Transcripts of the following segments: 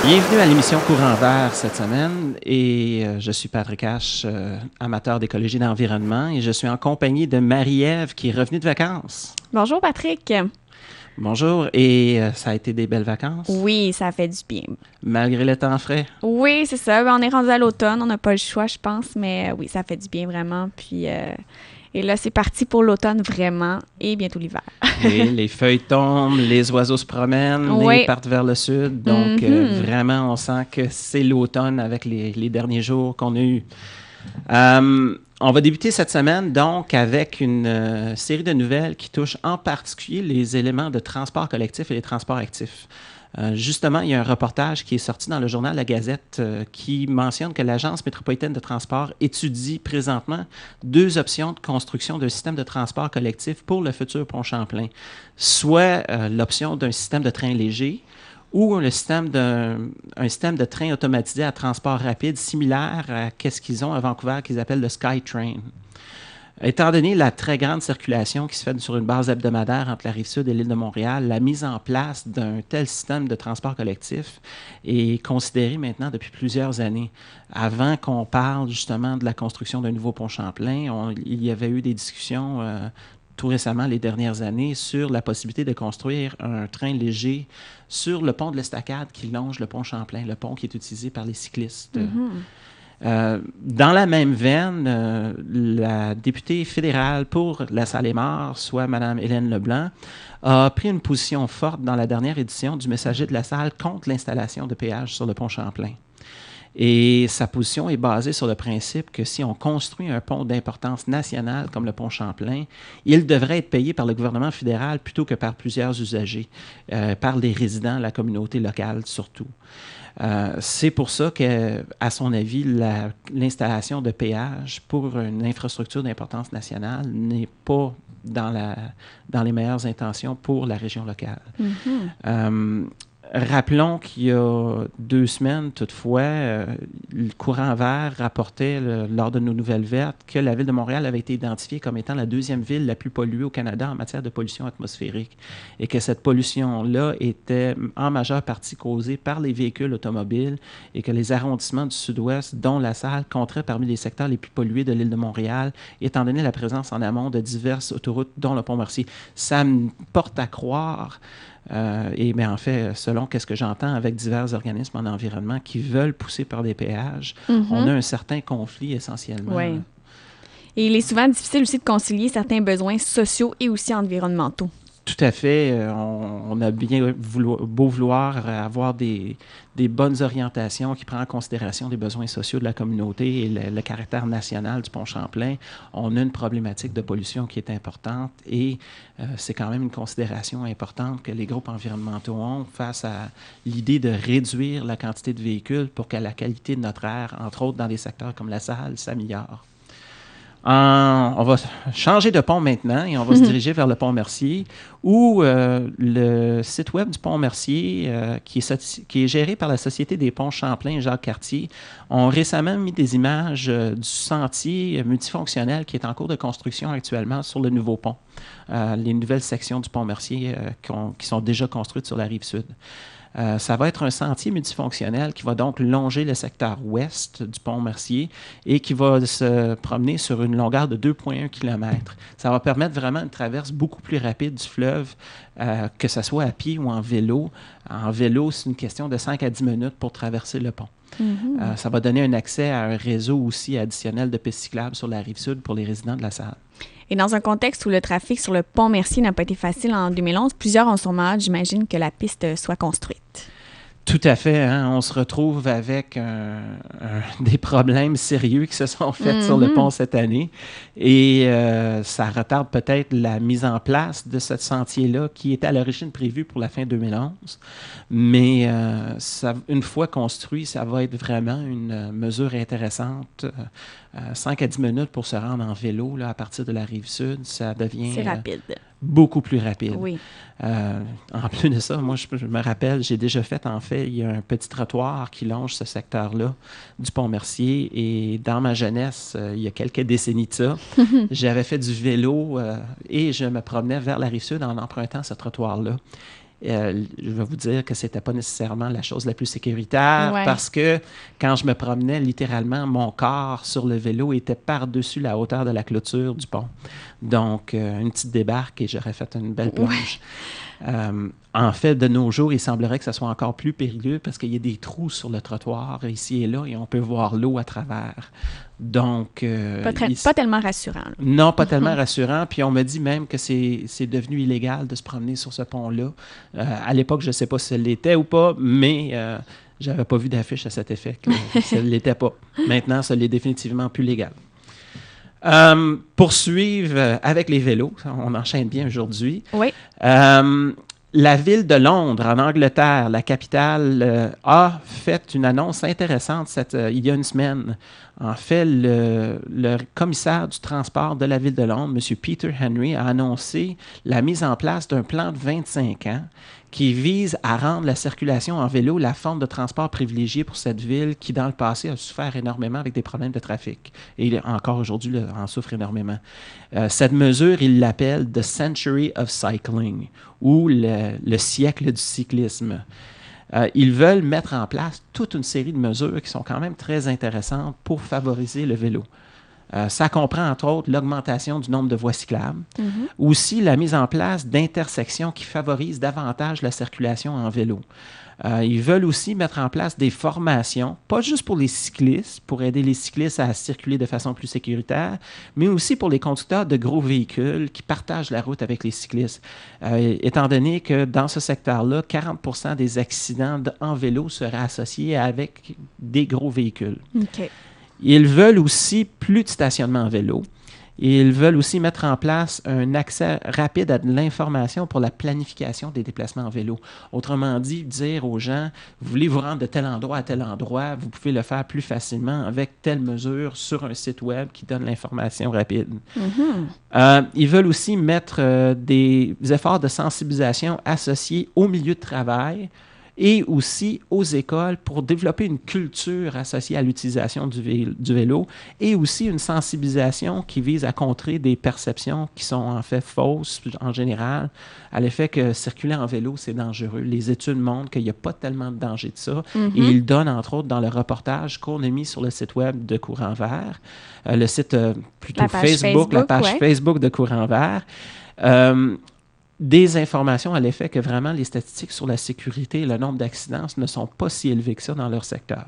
Bienvenue à l'émission Courant vert cette semaine et je suis Patrick H, amateur d'écologie et d'environnement et je suis en compagnie de Marie-Ève qui est revenue de vacances. Bonjour Patrick. Bonjour, et ça a été des belles vacances? Oui, ça fait du bien. Malgré le temps frais? Oui, c'est ça. On est rendu à l'automne, on n'a pas le choix, je pense, mais oui, ça fait du bien vraiment. Puis, et là, c'est parti pour l'automne vraiment et bientôt l'hiver. Oui, les feuilles tombent, les oiseaux se promènent, Oui. ils partent vers le sud. Donc, vraiment, on sent que c'est l'automne avec les derniers jours qu'on a eus. On va débuter cette semaine donc avec une série de nouvelles qui touchent en particulier les éléments de transport collectif et les transports actifs. Justement, il y a un reportage qui est sorti dans le journal La Gazette qui mentionne que l'Agence métropolitaine de transport étudie présentement 2 options de construction d'un système de transport collectif pour le futur pont Champlain. Soit l'option d'un système de train léger ou un système de train automatisé à transport rapide similaire à ce qu'ils ont à Vancouver qu'ils appellent le SkyTrain. Étant donné la très grande circulation qui se fait sur une base hebdomadaire entre la Rive-Sud et l'île de Montréal, la mise en place d'un tel système de transport collectif est considérée maintenant depuis plusieurs années. Avant qu'on parle justement de la construction d'un nouveau pont Champlain, il y avait eu des discussions tout récemment, les dernières années, sur la possibilité de construire un train léger sur le pont de l'Estacade qui longe le pont Champlain, le pont qui est utilisé par les cyclistes. Dans la même veine, la députée fédérale pour la Salle-et-Marne, soit Mme Hélène Leblanc, a pris une position forte dans la dernière édition du Messager de la Salle contre l'installation de péage sur le pont Champlain. Et sa position est basée sur le principe que si on construit un pont d'importance nationale comme le pont Champlain, il devrait être payé par le gouvernement fédéral plutôt que par plusieurs usagers, par les résidents, la communauté locale surtout. C'est pour ça qu'à son avis, l'installation de péage pour une infrastructure d'importance nationale n'est pas dans les meilleures intentions pour la région locale. Rappelons qu'il y a 2 semaines, toutefois, le Courant vert rapportait lors de nos nouvelles vertes que la ville de Montréal avait été identifiée comme étant la 2e ville la plus polluée au Canada en matière de pollution atmosphérique et que cette pollution-là était en majeure partie causée par les véhicules automobiles et que les arrondissements du sud-ouest, dont la Salle, compteraient parmi les secteurs les plus pollués de l'île de Montréal, étant donné la présence en amont de diverses autoroutes, dont le pont-Mercier. Ça me porte à croire mais en fait, selon ce que j'entends avec divers organismes en environnement qui veulent pousser par des péages, on a un certain conflit essentiellement. Oui. Et il est souvent difficile aussi de concilier certains besoins sociaux et aussi environnementaux. Tout à fait. On a bien beau vouloir avoir des bonnes orientations qui prennent en considération les besoins sociaux de la communauté et le caractère national du pont Champlain. On a une problématique de pollution qui est importante et c'est quand même une considération importante que les groupes environnementaux ont face à l'idée de réduire la quantité de véhicules pour que la qualité de notre air, entre autres dans des secteurs comme la Salle, s'améliore. On va changer de pont maintenant et on va se diriger vers le pont Mercier où le site web du pont Mercier, qui est géré par la Société des ponts Champlain et Jacques-Cartier, ont récemment mis des images du sentier multifonctionnel qui est en cours de construction actuellement sur le nouveau pont. Les nouvelles sections du pont Mercier qui sont déjà construites sur la rive sud. Ça va être un sentier multifonctionnel qui va donc longer le secteur ouest du pont Mercier et qui va se promener sur une longueur de 2,1 km. Ça va permettre vraiment une traverse beaucoup plus rapide du fleuve, que ce soit à pied ou en vélo. En vélo, c'est une question de 5 à 10 minutes pour traverser le pont. Ça va donner un accès à un réseau aussi additionnel de pistes cyclables sur la rive sud pour les résidents de la Salle. Et dans un contexte où le trafic sur le pont Mercier n'a pas été facile en 2011, plusieurs ont sûrement hâte, j'imagine, que la piste soit construite. Tout à fait. Hein? On se retrouve avec des problèmes sérieux qui se sont faits sur le pont cette année. Et ça retarde peut-être la mise en place de ce sentier-là qui était à l'origine prévu pour la fin 2011. Mais une fois construit, ça va être vraiment une mesure intéressante. 5 à 10 minutes pour se rendre en vélo là, à partir de la rive sud, ça devient... C'est rapide. Beaucoup plus rapide. Oui. En plus de ça, moi, je me rappelle, j'ai déjà fait, en fait, il y a un petit trottoir qui longe ce secteur-là du pont Mercier. Et dans ma jeunesse, il y a quelques décennies de ça, j'avais fait du vélo et je me promenais vers la Rive-Sud en empruntant ce trottoir-là. je vais vous dire que c'était pas nécessairement la chose la plus sécuritaire Ouais. parce que quand je me promenais, littéralement, mon corps sur le vélo était par-dessus la hauteur de la clôture du pont. Donc, une petite débarque et j'aurais fait une belle plonge. En fait, de nos jours, il semblerait que ça soit encore plus périlleux parce qu'il y a des trous sur le trottoir ici et là et on peut voir l'eau à travers. Donc, Pas tellement rassurant. Là. Non, pas tellement rassurant. Puis on me dit même que c'est devenu illégal de se promener sur ce pont-là. À l'époque, je ne sais pas si ça l'était ou pas, mais j'avais pas vu d'affiche à cet effet que ça ne l'était pas. Maintenant, ça l'est définitivement plus légal. Poursuivre avec les vélos, on enchaîne bien aujourd'hui. Oui. La ville de Londres, en Angleterre, la capitale, a fait une annonce intéressante il y a une semaine. En fait, le commissaire du transport de la ville de Londres, M. Peter Henry, a annoncé la mise en place d'un plan de 25 ans qui vise à rendre la circulation en vélo la forme de transport privilégiée pour cette ville qui, dans le passé, a souffert énormément avec des problèmes de trafic. Et encore aujourd'hui, en souffre énormément. Cette mesure, il l'appelle « The Century of Cycling » ou le siècle du cyclisme. Ils veulent mettre en place toute une série de mesures qui sont quand même très intéressantes pour favoriser le vélo. Ça comprend, entre autres, l'augmentation du nombre de voies cyclables, aussi la mise en place d'intersections qui favorisent davantage la circulation en vélo. Ils veulent aussi mettre en place des formations, pas juste pour les cyclistes, pour aider les cyclistes à circuler de façon plus sécuritaire, mais aussi pour les conducteurs de gros véhicules qui partagent la route avec les cyclistes. Étant donné que dans ce secteur-là, 40% des accidents en vélo seraient associés avec des gros véhicules. OK. Ils veulent aussi plus de stationnement en vélo. Ils veulent aussi mettre en place un accès rapide à de l'information pour la planification des déplacements en vélo. Autrement dit, dire aux gens, vous voulez vous rendre de tel endroit à tel endroit, vous pouvez le faire plus facilement avec telle mesure sur un site web qui donne l'information rapide. Ils veulent aussi mettre des efforts de sensibilisation associés au milieu de travail et aussi aux écoles pour développer une culture associée à l'utilisation du vélo et aussi une sensibilisation qui vise à contrer des perceptions qui sont en fait fausses en général, à l'effet que circuler en vélo, c'est dangereux. Les études montrent qu'il n'y a pas tellement de danger de ça. Et ils donnent, entre autres, dans le reportage qu'on a mis sur le site web de Courant Vert, le site plutôt Facebook, la page Facebook de Courant Vert, des informations à l'effet que vraiment les statistiques sur la sécurité et le nombre d'accidents ne sont pas si élevés que ça dans leur secteur.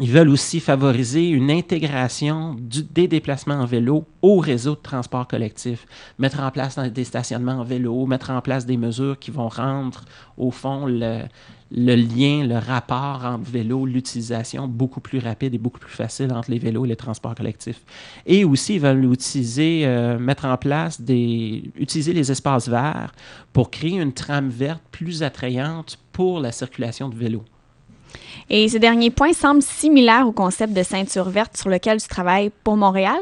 Ils veulent aussi favoriser une intégration des déplacements en vélo au réseau de transport collectif, mettre en place des stationnements en vélo, mettre en place des mesures qui vont rendre, au fond, le lien, le rapport entre vélo, l'utilisation beaucoup plus rapide et beaucoup plus facile entre les vélos et les transports collectifs. Et aussi, ils veulent mettre en place utiliser les espaces verts pour créer une trame verte plus attrayante pour la circulation de vélo. Et ce dernier point semble similaire au concept de ceinture verte sur lequel tu travailles pour Montréal?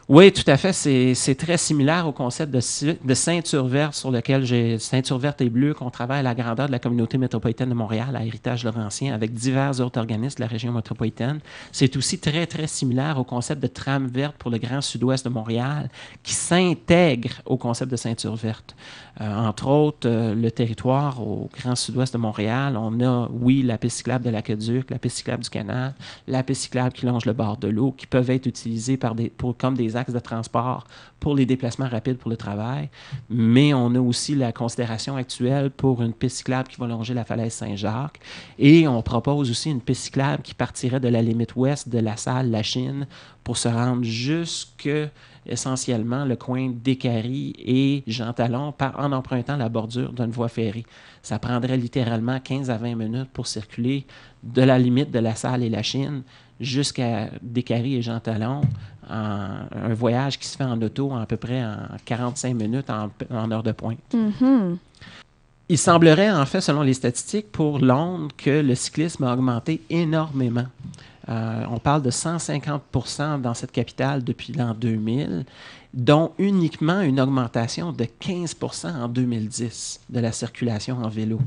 Oui, tout à fait. C'est très similaire au concept de ceinture verte sur lequel ceinture verte et bleue qu'on travaille à la grandeur de la communauté métropolitaine de Montréal, à Héritage Laurentien, avec divers autres organismes de la région métropolitaine. C'est aussi très, très similaire au concept de trame verte pour le Grand Sud-Ouest de Montréal qui s'intègre au concept de ceinture verte. Entre autres, le territoire au Grand Sud-Ouest de Montréal, on a, oui, la piste cyclable de l'Aqueduc, la piste cyclable du canal, la piste cyclable qui longe le bord de l'eau, qui peuvent être utilisées comme des axes de transport pour les déplacements rapides pour le travail, mais on a aussi la considération actuelle pour une piste cyclable qui va longer la falaise Saint-Jacques et on propose aussi une piste cyclable qui partirait de la limite ouest de la salle La Chine pour se rendre jusque essentiellement le coin d'Écarie et Jean Talon en empruntant la bordure d'une voie ferrée. Ça prendrait littéralement 15 à 20 minutes pour circuler de la limite de la salle et la Chine jusqu'à Décarie et Jean Talon, un voyage qui se fait en auto à peu près en 45 minutes en heure de pointe. Il semblerait, en fait, selon les statistiques, pour Londres, que le cyclisme a augmenté énormément. On parle de 150% dans cette capitale depuis l'an 2000, dont uniquement une augmentation de 15% en 2010 de la circulation en vélo.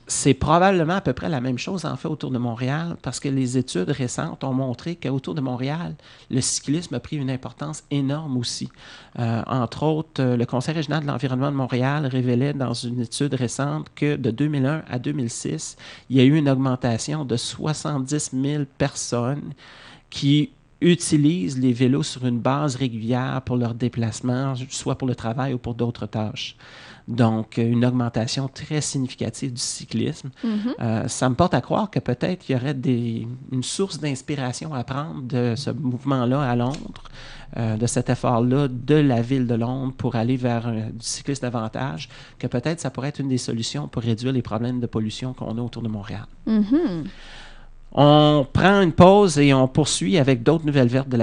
c'est probablement à peu près la même chose en fait autour de Montréal parce que les études récentes ont montré qu'autour de Montréal, le cyclisme a pris une importance énorme aussi. Entre autres, le Conseil régional de l'environnement de Montréal révélait dans une étude récente que de 2001 à 2006, il y a eu une augmentation de 70 000 personnes qui utilisent les vélos sur une base régulière pour leurs déplacements, soit pour le travail ou pour d'autres tâches. Donc, une augmentation très significative du cyclisme. Ça me porte à croire que peut-être il y aurait une source d'inspiration à prendre de ce mouvement-là à Londres, de cet effort-là de la ville de Londres pour aller vers du cyclisme davantage, que peut-être ça pourrait être une des solutions pour réduire les problèmes de pollution qu'on a autour de Montréal. On prend une pause et on poursuit avec d'autres nouvelles vertes de la